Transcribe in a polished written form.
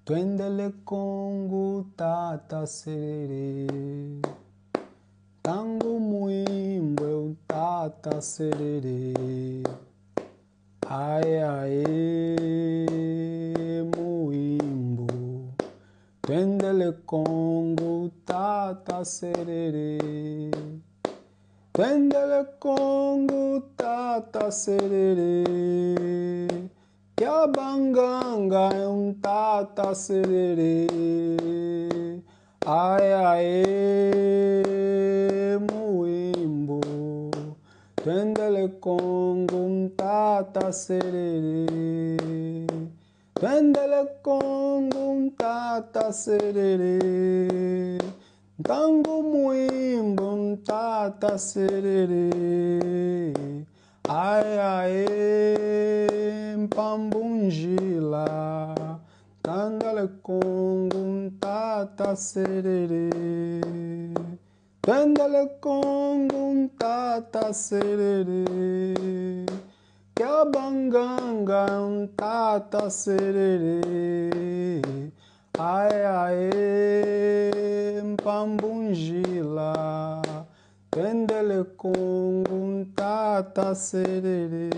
Twendele Congo, tata serere. Tango muimbo, eu tata serere. Aê, aê, muimbo. Twendele Congo, tata serere. Twendele Congo, tata serere. Que a banganga é tata serere. Aê, aê, muimbo. Twendele Congo, tata serere. Twendele Congo, tata serere. Tango muimbo, tata serere. Aê, aê, pambungila. Twendele Congo, tata serere. Twendele Congo, tata serere. Que a banganga tata serere. Aê, aê, pambungila. Twendele Congo, tata serere.